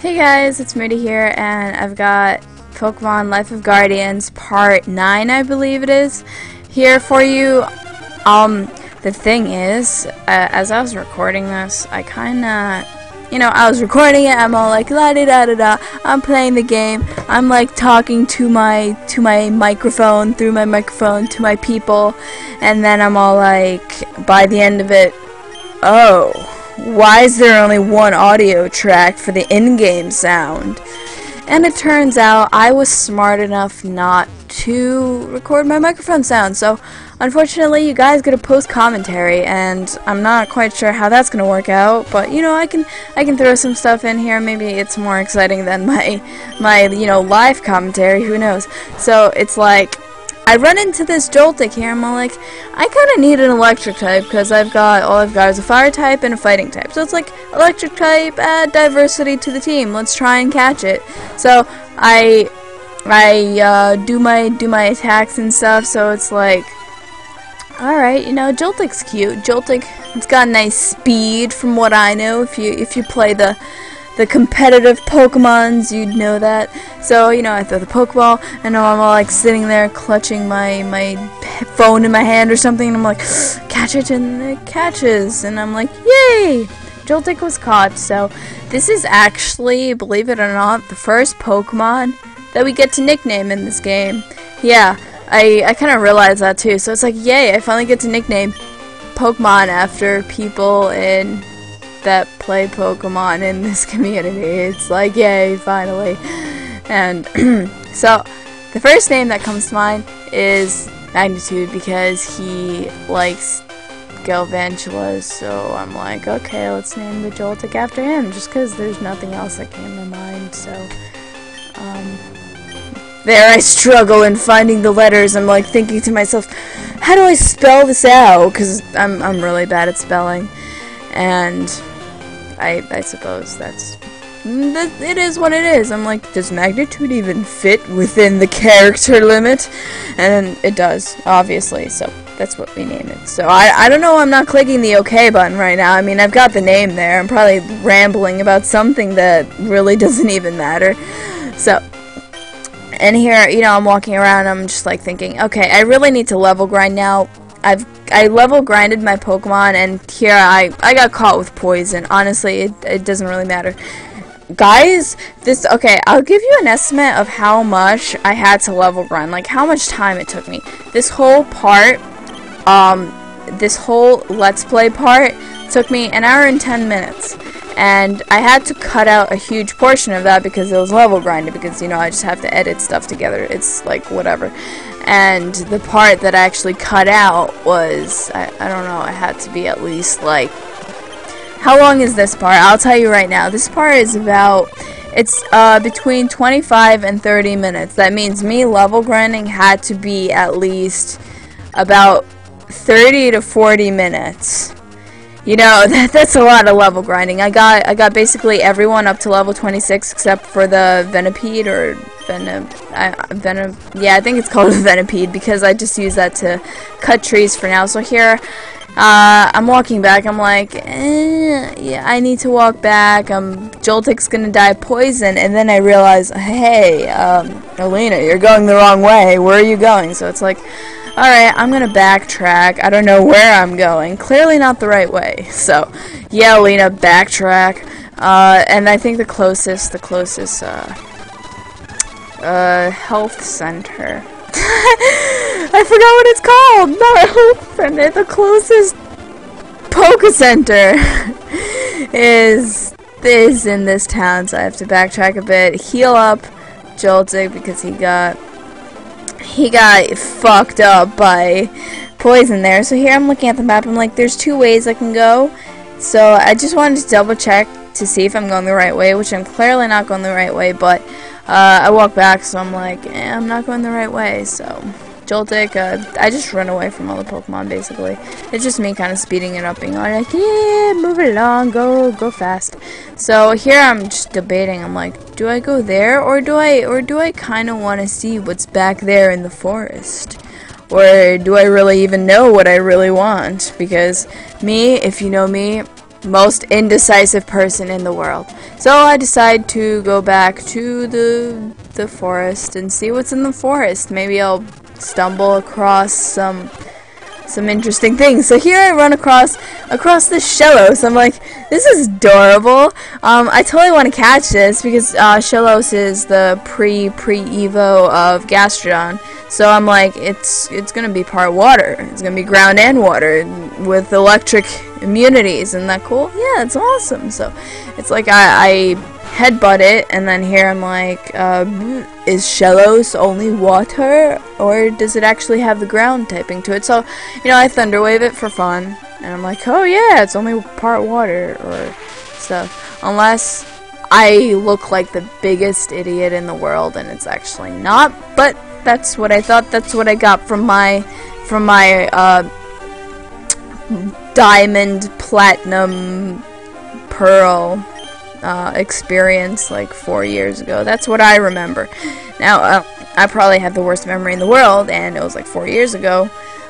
Hey guys, it's Moody here, and I've got Pokemon Life of Guardians Part 9, I believe it is, here for you. The thing is, as I was recording this, I kinda, I was recording it, I'm all like, la-di-da-da-da, I'm playing the game, I'm like talking to my microphone, through my microphone, to my people, and then I'm all like, by the end of it, oh, why is there only one audio track for the in-game sound? And it turns out I was smart enough not to record my microphone sound, so unfortunately you guys get a post commentary, and I'm not quite sure how that's gonna work out, but I can throw some stuff in here. Maybe it's more exciting than my live commentary, who knows. So it's like I run into this Joltik here, and I'm like, I kind of need an electric type, because all I've got is a fire type and a fighting type. So it's like, electric type, add diversity to the team, let's try and catch it. So I do my attacks and stuff, so it's like, alright, Joltik's cute. Joltik, it's got nice speed from what I know. If you play the competitive Pokemons, you'd know that. So, I throw the Pokeball, and I'm all like sitting there clutching my phone in my hand or something, and I'm like, catch it, and it catches, and I'm like, yay! Joltik was caught. So, this is actually, believe it or not, the first Pokemon that we get to nickname in this game. Yeah, I kind of realized that too. So it's like, yay, I finally get to nickname Pokemon after people that play Pokemon in this community. It's like, yay, finally. And so the first name that comes to mind is Magnitude, because he likes Galvantulas, so I'm like, okay, let's name the Joltik after him, just because there's nothing else that came to mind. So there I struggle in finding the letters. I'm like thinking to myself, how do I spell this out, because I'm really bad at spelling. And I suppose it is what it is. I'm like, does Magnitude even fit within the character limit? And it does, obviously, so that's what we name it. So I don't know, I'm not clicking the OK button right now. I mean, I've got the name there. I'm probably rambling about something that really doesn't even matter. So, and here, I'm walking around, I'm just like thinking, okay, I really need to level grind now. I level grinded my Pokemon, and here I got caught with poison. Honestly, it doesn't really matter. Guys, okay, I'll give you an estimate of how much I had to level grind, like how much time it took me. This whole part, this whole Let's Play part took me an hour and 10 minutes. And I had to cut out a huge portion of that because it was level grinded, because, I just have to edit stuff together. It's like, whatever. And the part that I actually cut out was, I don't know, it had to be at least, like, how long is this part? I'll tell you right now. This part is it's between 25 and 30 minutes. That means me level grinding had to be at least about 30 to 40 minutes. That's a lot of level grinding. I got basically everyone up to level 26 except for the Venipede, or yeah, I think it's called a Venipede, because I just use that to cut trees for now. So here, I'm walking back. I'm like, yeah, I need to walk back. Joltik's gonna die of poison, and then I realize, hey, Alina, you're going the wrong way. Where are you going? So it's like, alright, I'm gonna backtrack. I don't know where I'm going. Clearly not the right way. So, yeah, Alina, backtrack. And I think the closest, health center. I forgot what it's called! Not a health center. The closest Poke Center is in this town, so I have to backtrack a bit, heal up Joltik, because he got fucked up by poison there. So here I'm looking at the map, I'm like, there's two ways I can go. So I just wanted to double check to see if I'm going the right way, which I'm clearly not going the right way, but I walk back, so I'm like, I'm not going the right way. So Joltik, I just run away from all the Pokemon, basically. It's just me kind of speeding it up, being like, yeah, move it along, go fast. So here I'm just debating. I'm like, do I go there, or do I kind of want to see what's back there in the forest? Or do I really even know what I really want? Because me, if you know me, most indecisive person in the world. So I decide to go back to the forest and see what's in the forest. Maybe I'll stumble across some interesting things. So here I run across the Shellos. I'm like, this is adorable. I totally want to catch this because Shellos is the pre-Evo of Gastrodon. So I'm like, it's gonna be part water. It's gonna be ground and water with electric immunities. Isn't that cool? Yeah, it's awesome. So it's like I headbutt it, and then here I'm like, is Shellos only water, or does it actually have the ground typing to it? So, you know, I thunderwave it for fun, and I'm like, oh yeah, it's only part water or stuff. Unless I look like the biggest idiot in the world, and it's actually not. But that's what I thought. That's what I got from my diamond, platinum, pearl experience like 4 years ago. That's what I remember. Now, I probably have the worst memory in the world, and it was like 4 years ago.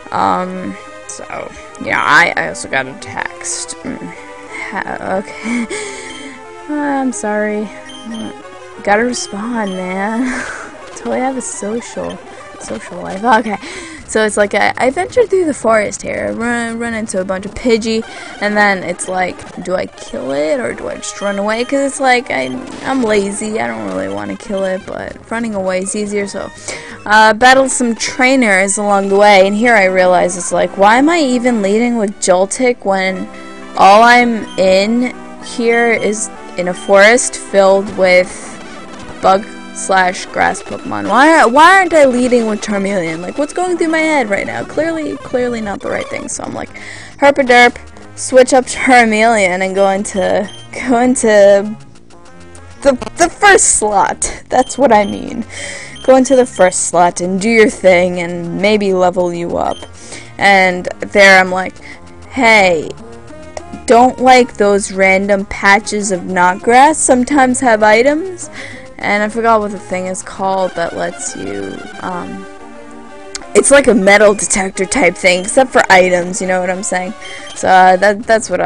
So, yeah, I also got a text. Okay. I'm sorry. Gotta respond, man. Totally have a social life. Okay. So it's like I venture through the forest here, run into a bunch of Pidgey, and then it's like, do I kill it or do I just run away? Because it's like I'm lazy, I don't really want to kill it, but running away is easier. So battle some trainers along the way, and here I realize it's like, why am I even leading with Joltik when all I'm in here is in a forest filled with bug/grass Pokemon? Why aren't I leading with Charmeleon? Like, what's going through my head right now? Clearly not the right thing. So I'm like, herpaderp, switch up Charmeleon and go into the first slot. That's what I mean. Go into the first slot and do your thing and maybe level you up. And there I'm like, hey, don't like those random patches of knotgrass sometimes have items? And I forgot what the thing is called that lets you, it's like a metal detector type thing, except for items, you know what I'm saying? So, that's what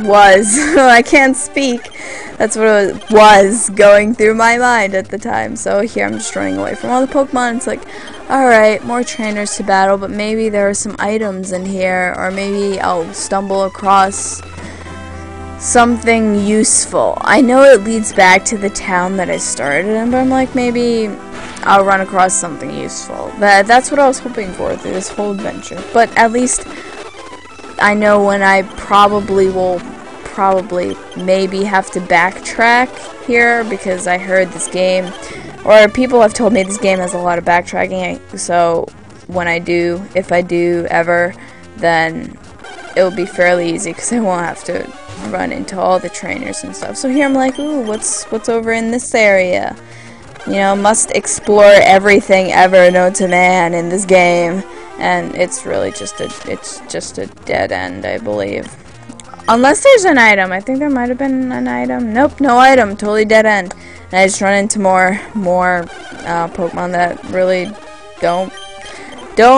was, I can't speak, that's what it was going through my mind at the time. So here I'm just running away from all the Pokemon. It's like, alright, more trainers to battle, but maybe there are some items in here, or maybe I'll stumble across something useful. I know it leads back to the town that I started in, but I'm like, maybe I'll run across something useful. That's what I was hoping for through this whole adventure. But at least I know when I maybe have to backtrack here, because I heard this game, or people have told me this game has a lot of backtracking, so when if I do ever, then it will be fairly easy, because I won't have to run into all the trainers and stuff. So here I'm like, ooh, what's over in this area? You know, must explore everything ever known to man in this game, and it's really just a dead end, I believe. Unless there's an item. I think there might have been an item. Nope, no item. Totally dead end. And I just run into more Pokemon that really don't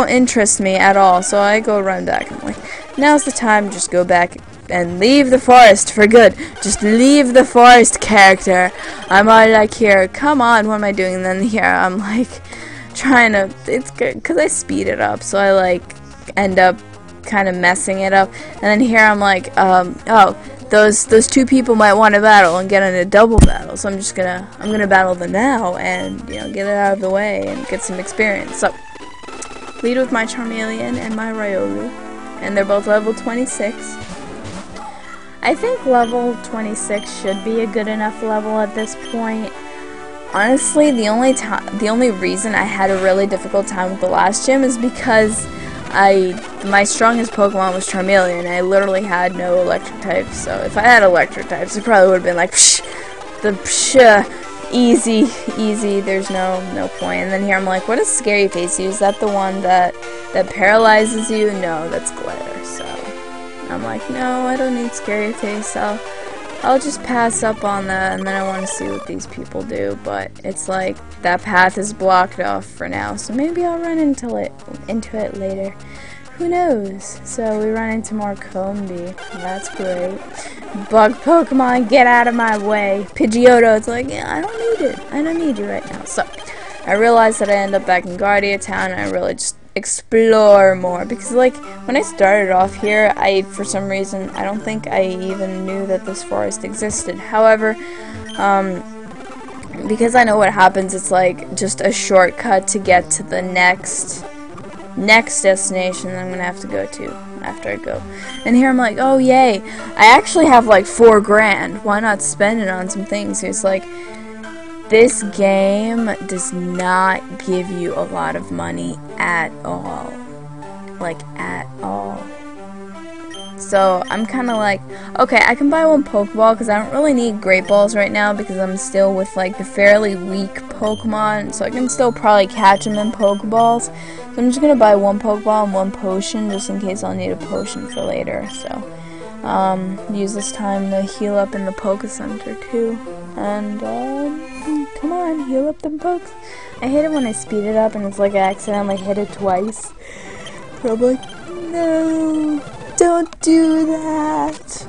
interest me at all. So I go run back. I'm like, now's the time. Just go back and leave the forest for good. Just leave the forest, character. I'm all like, here, come on, what am I doing? And then here I'm like trying to, it's good because I speed it up, so I like end up kind of messing it up. And then here I'm like, oh, those two people might want to battle and get in a double battle, so I'm gonna battle them now and, you know, get it out of the way and get some experience. So lead with my Charmeleon and my Riolu, and they're both level 26. I think level 26 should be a good enough level at this point. Honestly, the only reason I had a really difficult time with the last gym is because my strongest Pokemon was Charmeleon, and I literally had no electric types. So if I had electric types, it probably would have been like, easy, there's no point. And then here I'm like, what does Scary Face use? Is that the one that paralyzes you? No, that's Glare. So I'm like, no, I don't need Scary Face. I'll just pass up on that, and then I want to see what these people do. But it's like that path is blocked off for now, so maybe I'll run into it later. who knows? So we run into more Combee. That's great. Bug Pokemon, get out of my way. Pidgeotto, it's like, yeah, I don't need it. I don't need you right now. So I realized that I end up back in Guardia Town, and I really just explore more, because like when I started off here, for some reason I don't think I even knew that this forest existed. However, because I know what happens, it's like just a shortcut to get to the next destination that I'm gonna have to go to after I go. And here I'm like, oh yay, I actually have like $4 grand. Why not spend it on some things? It's like, this game does not give you a lot of money at all. Like, at all. So, I'm kind of like, okay, I can buy one Pokeball because I don't really need Great Balls right now because I'm still with, like, the fairly weak Pokemon. So, I can still probably catch them in Pokeballs. So, I'm just going to buy one Pokeball and one potion just in case I'll need a potion for later. So, use this time to heal up in the Poke Center, too. And, come on, heal up them pokes. I hate it when I speed it up and it's like I accidentally hit it twice. But I'm like, no, don't do that.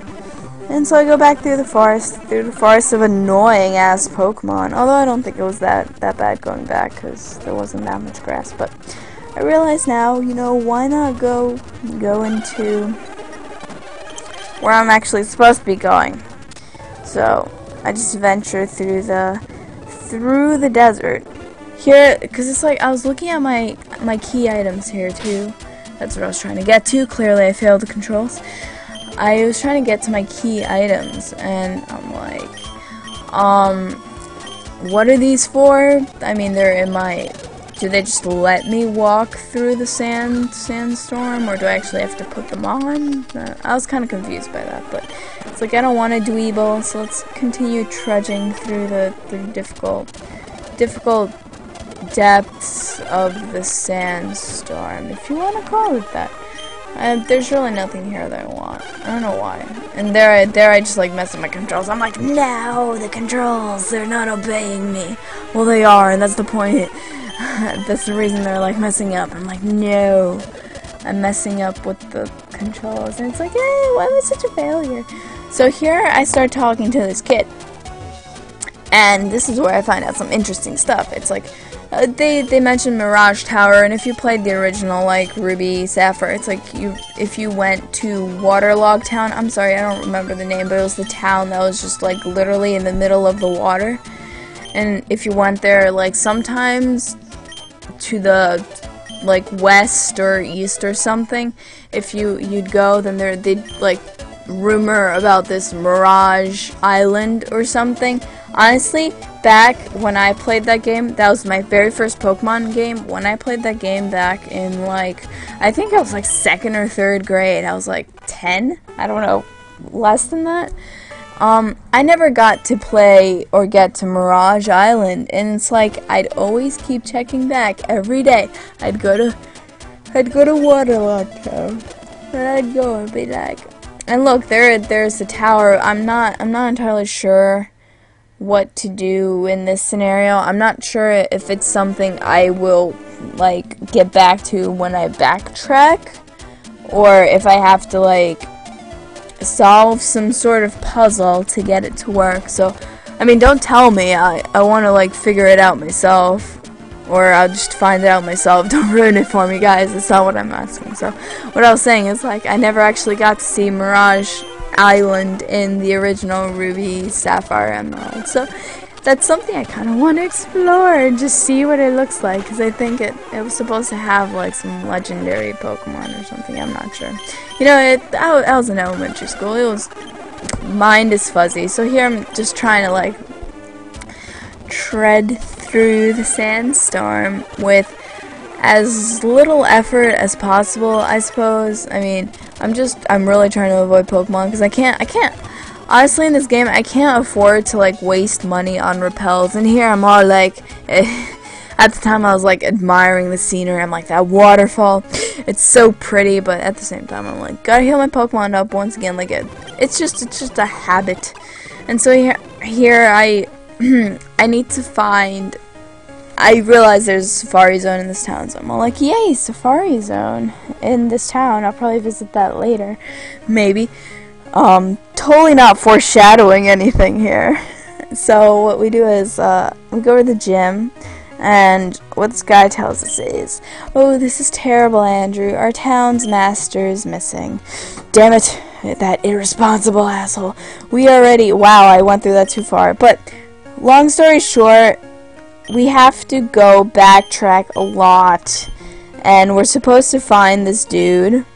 And so I go back through the forest of annoying ass Pokemon. Although I don't think it was that bad going back because there wasn't that much grass. But I realize now, you know, why not go into where I'm actually supposed to be going. So I just venture through the desert here, because it's like I was looking at my key items here too. That's what I was trying to get to. Clearly I failed the controls. I was trying to get to my key items and I'm like, what are these for? I mean, they're in my, do they just let me walk through the sandstorm, or do I actually have to put them on? I was kind of confused by that, but it's like I don't want to dweeble, so let's continue trudging through the difficult depths of the sandstorm, if you want to call it that. There's really nothing here that I want. I don't know why. And there I just like mess with my controls. I'm like, no, the controls, they're not obeying me. Well, they are, and that's the point. That's the reason they're like messing up. I'm like, no, I'm messing up with the controls. And it's like, hey, why am I such a failure? So here I start talking to this kid. And this is where I find out some interesting stuff. It's like, they mentioned Mirage Tower, and if you played the original, like, Ruby Sapphire, it's like, if you went to Waterlog Town, I'm sorry, I don't remember the name, but it was the town that was just, like, literally in the middle of the water. And if you went there, like, sometimes to the, like, west or east or something, if you'd go, then they'd, like, rumor about this Mirage Island or something. Honestly, back when I played that game, that was my very first Pokemon game. When I played that game back in, like, I think I was like 2nd or 3rd grade. I was like 10? I don't know, less than that. I never got to play or get to Mirage Island, and it's like I'd always keep checking back every day. I'd go to Waterlog Town, and I'd go and be like, and look, there's the tower. I'm not entirely sure what to do in this scenario. I'm not sure if it's something I will like get back to when I backtrack, or if I have to like solve some sort of puzzle to get it to work. So I mean, don't tell me. I want to like figure it out myself, or I'll just find it out myself. Don't ruin it for me, guys. That's not what I'm asking. So what I was saying is, like, I never actually got to see Mirage Island in the original Ruby Sapphire Emerald. So that's something I kind of want to explore and just see what it looks like, because I think it was supposed to have like some legendary Pokemon or something. I'm not sure. You know, I was in elementary school. It was, mind is fuzzy. So here I'm just trying to like tread through the sandstorm with as little effort as possible, I suppose. I mean, I'm really trying to avoid Pokemon because I can't, honestly, in this game, I can't afford to, like, waste money on repels. And here I'm all, like, at the time I was, like, admiring the scenery. I'm like, that waterfall, it's so pretty, but at the same time, I'm like, gotta heal my Pokemon up once again. Like, it's just a habit. And so here I need to find, I realize there's a Safari Zone in this town, so I'm all like, yay, Safari Zone. in this town. I'll probably visit that later, maybe. Totally not foreshadowing anything here. So what we do is we go to the gym, and what this guy tells us is, "Oh, this is terrible, Andrew. Our town's master is missing. Damn it, that irresponsible asshole. We already..." Wow, I went through that too far. But long story short, we have to go backtrack a lot, and we're supposed to find this dude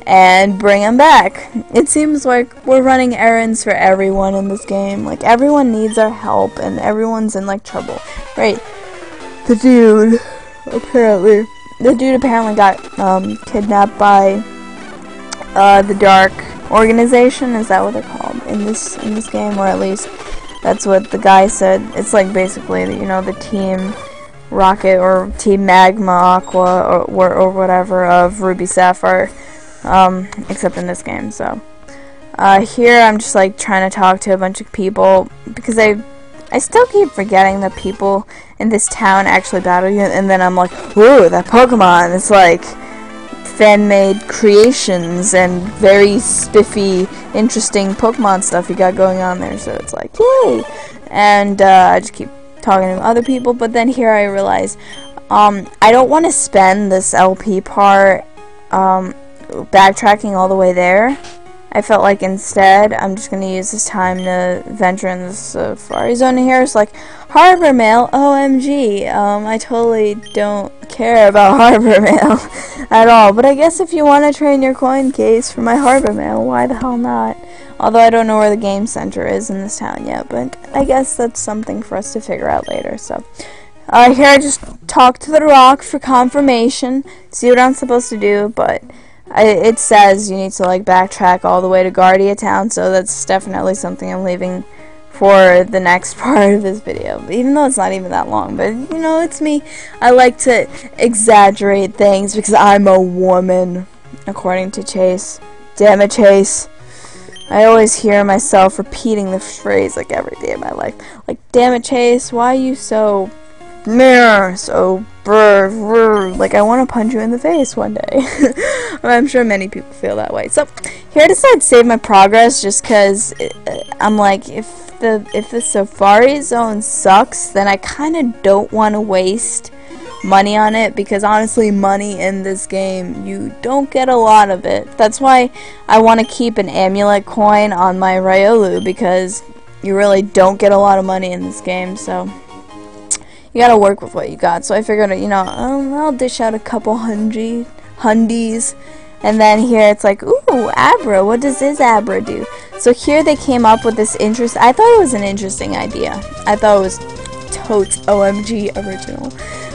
and bring him back. It seems like we're running errands for everyone in this game. Like, everyone needs our help, and everyone's in, like, trouble. Right. The dude apparently got kidnapped by the Dark Organization. Is that what they're called in this game? Or at least that's what the guy said. It's like basically, you know, the Team Rocket or Team Magma Aqua or whatever of Ruby Sapphire, except in this game. So here I'm just like trying to talk to a bunch of people, because I still keep forgetting that people in this town actually battle you, and then I'm like, whoa, that Pokemon! It's like fan-made creations and very spiffy, interesting Pokemon stuff you got going on there, so it's like, yay! And I just keep talking to other people, but then here I realize I don't want to spend this LP part backtracking all the way there. I felt like instead I'm just going to use this time to venture in the Safari Zone here. It's like, Harbor Mail, OMG. I totally don't care about Harbor Mail at all. But I guess if you want to trade your coin case for my Harbor Mail, why the hell not? Although I don't know where the game center is in this town yet, but I guess that's something for us to figure out later. So here I just talk to the rock for confirmation, see what I'm supposed to do, but it says you need to like backtrack all the way to Guardia Town, so that's definitely something I'm leaving for the next part of this video, even though it's not even that long. But you know, it's me. I like to exaggerate things because I'm a woman, according to Chase. Damn it, Chase. I always hear myself repeating the phrase like every day of my life. Like, damn it, Chase, why are you so like I want to punch you in the face one day. I'm sure many people feel that way. So here I decided to save my progress just because I'm like, if the Safari Zone sucks, then I kind of don't want to waste money on it, because honestly, money in this game, you don't get a lot of it. That's why I want to keep an amulet coin on my Riolu, because you really don't get a lot of money in this game, so you gotta work with what you got. So I figured, you know, I'll dish out a couple hundies. And then here it's like, ooh, Abra, what does this Abra do? So here they came up with this I thought it was an interesting idea. I thought it was totes OMG original.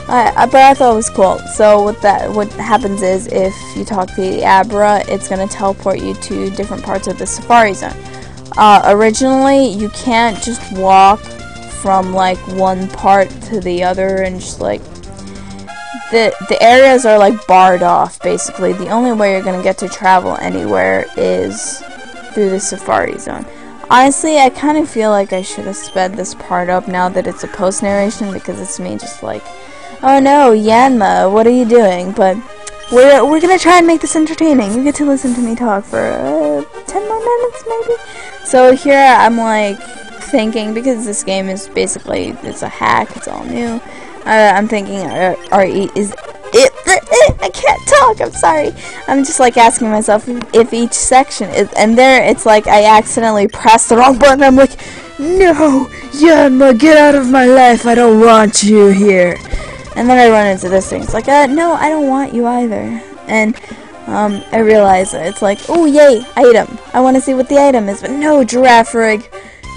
But I thought it was cool. So what happens is, if you talk to the Abra, it's gonna teleport you to different parts of the Safari Zone. Originally, you can't just walk from like one part to the other, and just like the areas are like barred off. Basically, the only way you're gonna get to travel anywhere is through the Safari Zone. Honestly, I kind of feel like I should have sped this part up now that it's a post narration, because it's me just like, oh no, Yanma, what are you doing? But we're gonna try and make this entertaining. You get to listen to me talk for 10 more minutes maybe. So here I'm like thinking, because this game is basically, it's a hack, it's all new, I'm thinking, I can't talk, I'm sorry. I'm just like asking myself if each section is, and there it's like I accidentally pressed the wrong button. I'm like, no, Yanma, get out of my life, I don't want you here. And then I run into this thing, it's like, no, I don't want you either. And I realize that it's like, oh yay, item, I want to see what the item is, but no, Giraffe Rig,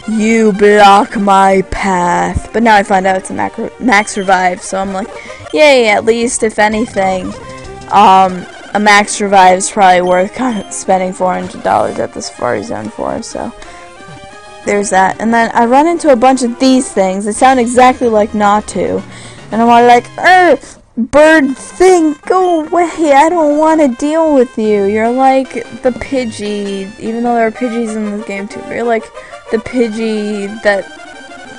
you block my path. But now I find out it's a max revive, so I'm like, yay, at least, if anything, a max revive is probably worth spending $400 at the Safari Zone for, so there's that. And then I run into a bunch of these things. They sound exactly like Natu, and I'm all like, bird thing, go away, I don't want to deal with you. You're like the Pidgey, even though there are Pidgeys in this game too, but you're like the Pidgey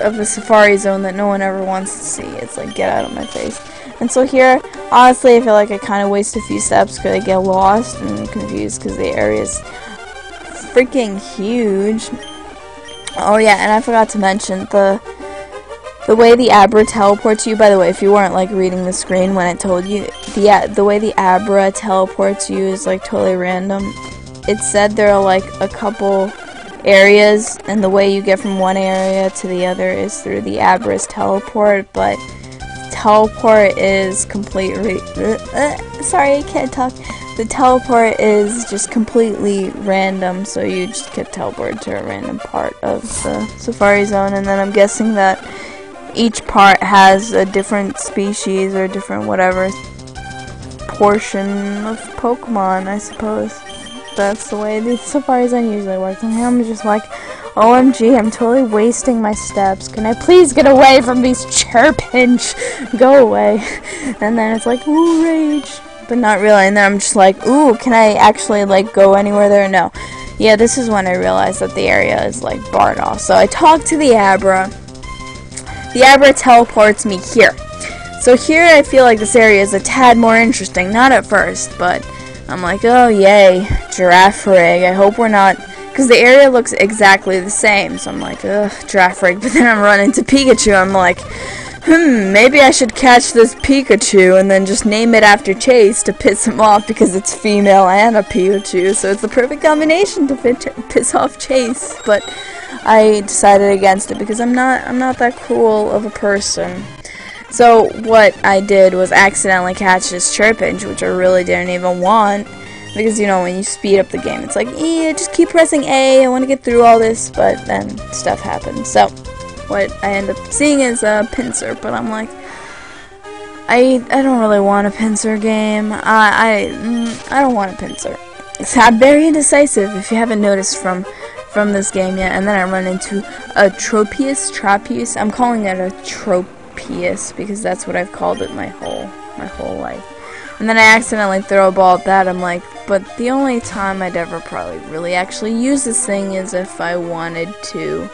of the Safari Zone that no one ever wants to see. It's like, get out of my face. And so here, honestly, I feel like I kind of waste a few steps because I get lost and confused because the area is freaking huge. Oh yeah, and I forgot to mention the way the Abra teleports you. By the way, if you weren't like reading the screen when it told you, the way the Abra teleports you is like totally random. It said there are like a couple areas, and the way you get from one area to the other is through the Abra's teleport, but teleport is completely sorry, I can't talk. The teleport is just completely random, so you just get teleported to a random part of the Safari Zone, and then I'm guessing that each part has a different species or different whatever portion of Pokemon, I suppose. That's the way the Safari Zone usually works. And here I'm just like, OMG, I'm totally wasting my steps. Can I please get away from these Chirpinch? Go away. And then it's like, ooh, rage. But not really. And then I'm just like, ooh, can I actually like go anywhere there? No. Yeah, this is when I realized that the area is like barred off. So I talked to the Abra. The Abra teleports me here. So here I feel like this area is a tad more interesting. Not at first, but I'm like, oh yay, giraffe rig. I hope we're not, because the area looks exactly the same. So I'm like, ugh, giraffe rig. But then I'm running into Pikachu. I'm like, maybe I should catch this Pikachu and then just name it after Chase to piss him off because it's female and a Pikachu. So it's the perfect combination to piss off Chase. But I decided against it because I'm not that cruel of a person. So what I did was accidentally catch this Chirpinch, which I really didn't even want, because you know when you speed up the game, it's like, just keep pressing A, I want to get through all this, but then stuff happens. So what I end up seeing is a Pinsir, but I'm like, I don't really want a Pinsir game. I don't want a Pinsir. I'm very indecisive, if you haven't noticed from this game yet. And then I run into a Tropius. I'm calling it a Tropius because that's what I've called it my whole life. And then I accidentally throw a ball at that. I'm like, but the only time I'd ever probably really actually use this thing is if I wanted to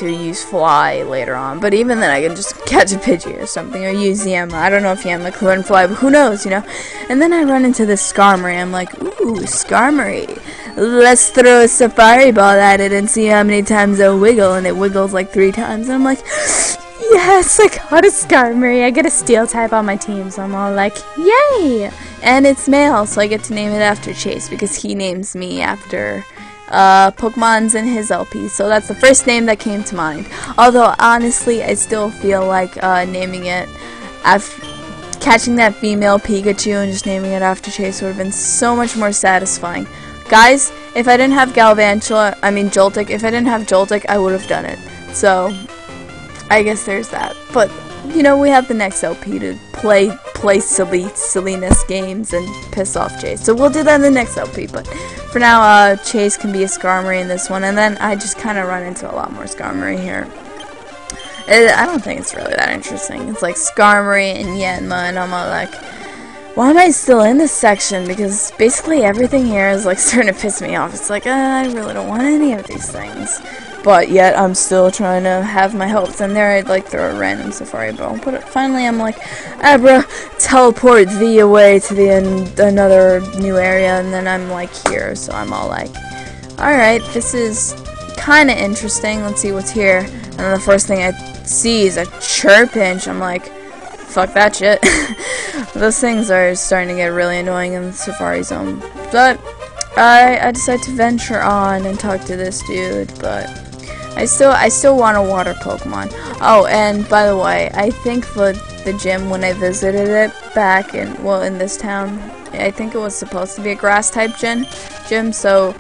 use Fly later on. But even then I can just catch a Pidgey or something, or use Yama. I don't know if Yama can learn Fly, but who knows, you know? And then I run into this Skarmory. I'm like, ooh, Skarmory. Let's throw a Safari Ball at it and see how many times it'll wiggle. And it wiggles like 3 times. And I'm like, yes, I got a Skarmory. I get a Steel type on my team, so I'm all like, yay! And it's male, so I get to name it after Chase because he names me after Pokemon's in his LP, so that's the first name that came to mind. Although honestly, I still feel like naming it after catching that female Pikachu and just naming it after Chase would have been so much more satisfying. Guys, if I didn't have Joltik, if I didn't have Joltik, I would have done it. So I guess there's that. But you know, we have the next LP to play silliness games and piss off Chase. So we'll do that in the next LP, but for now, Chase can be a Skarmory in this one, and then I just kind of run into a lot more Skarmory here. I don't think it's really that interesting. It's like Skarmory and Yanma, and I'm all like, why am I still in this section? Because basically everything here is like starting to piss me off. It's like, I really don't want any of these things. But yet I'm still trying to have my hopes, and there I'd like throw a random Safari Ball. But finally I'm like, Abra, teleport thee away to another new area, and then I'm like here, so I'm all like, alright, this is kind of interesting, let's see what's here. And then the first thing I see is a Chirpinch. I'm like, fuck that shit. Those things are starting to get really annoying in the Safari Zone. But I decided to venture on and talk to this dude, but I still want a water Pokemon. Oh, and by the way, I think the gym, when I visited it back in this town, I think it was supposed to be a grass type gym, so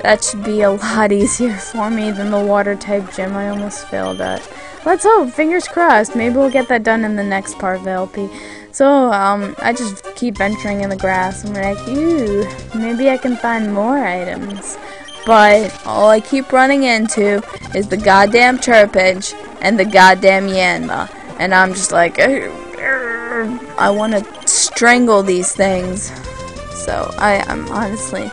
that should be a lot easier for me than the water type gym I almost failed at. Let's hope, fingers crossed, maybe we'll get that done in the next part of the LP. So, I just keep venturing in the grass. I'm like, ooh, maybe I can find more items. But all I keep running into is the goddamn Chirpinch and the goddamn Yanma. And I'm just like, I want to strangle these things. So, I'm honestly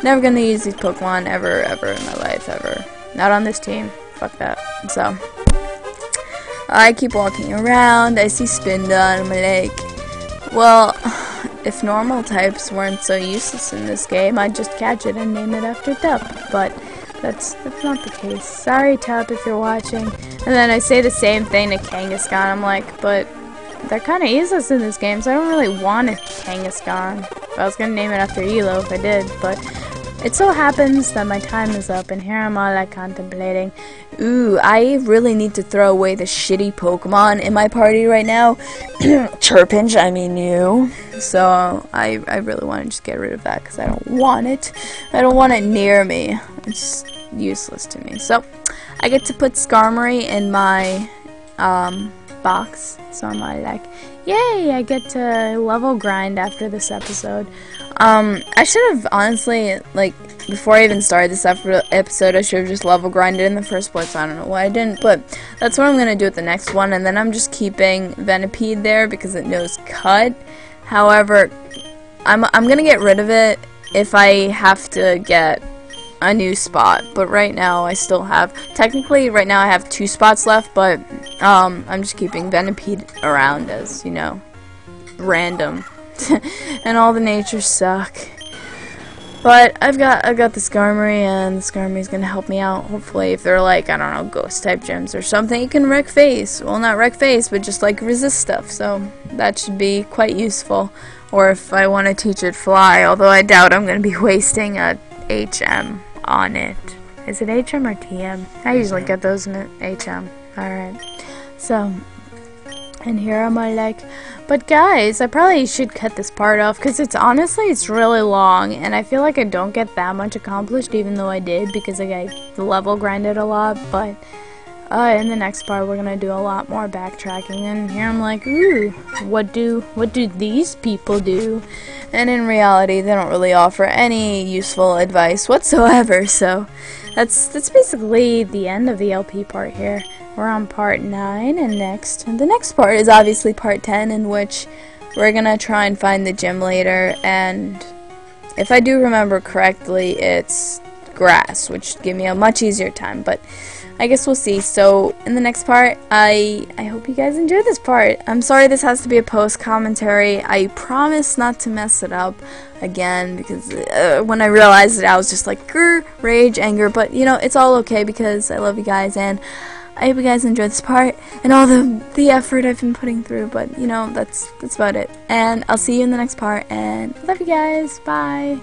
never going to use these Pokemon ever in my life, ever. Not on this team. Fuck that. So, I keep walking around, I see Spinda, and I'm like, well, if normal types weren't so useless in this game, I'd just catch it and name it after Tup, but that's not the case. Sorry, Tup, if you're watching. And then I say the same thing to Kangaskhan. I'm like, but they're kind of useless in this game, so I don't really want a Kangaskhan. I was gonna name it after Elo if I did, but it so happens that my time is up, and here I'm all like contemplating. Ooh, I really need to throw away the shitty Pokemon in my party right now. Chirpinch, I mean you. So I really want to just get rid of that because I don't want it. I don't want it near me. It's useless to me. So I get to put Skarmory in my box. So I'm like, yay! I get to level grind after this episode. I should have honestly, like, before I even started this episode, I should have just level grinded in the first place. I don't know why I didn't, but that's what I'm gonna do with the next one. And then I'm just keeping Venipede there because it knows Cut. However, I'm gonna get rid of it if I have to get a new spot. But right now, I still have, technically, right now I have 2 spots left, but I'm just keeping Venipede around as, you know, random. And all the natures suck. But I've got the Skarmory, and the Skarmory's gonna help me out. Hopefully, if they're like, I don't know, ghost type gems or something, you can wreck face. Well, not wreck face, but just like resist stuff. So that should be quite useful. Or if I want to teach it fly, although I doubt I'm gonna be wasting a HM on it. Is it HM or TM? I usually get those in HM. Alright. So, and here am I like, but guys, I probably should cut this part off because it's really long, and I feel like I don't get that much accomplished even though I did because I level grinded a lot. But in the next part we're gonna do a lot more backtracking, and here I'm like, ooh, what do these people do? And in reality they don't really offer any useful advice whatsoever. So that's basically the end of the LP part here. We're on part 9, and the next part is obviously part 10, in which we're gonna try and find the gym leader, and if I do remember correctly, it's grass, which give me a much easier time, but I guess we'll see. So in the next part, I hope you guys enjoy this part. I'm sorry this has to be a post commentary. I promise not to mess it up again, because when I realized it, I was just like, grr, rage, anger, but you know, it's all okay because I love you guys, and I hope you guys enjoyed this part and all the effort I've been putting through, but you know, that's about it. And I'll see you in the next part, and love you guys. Bye.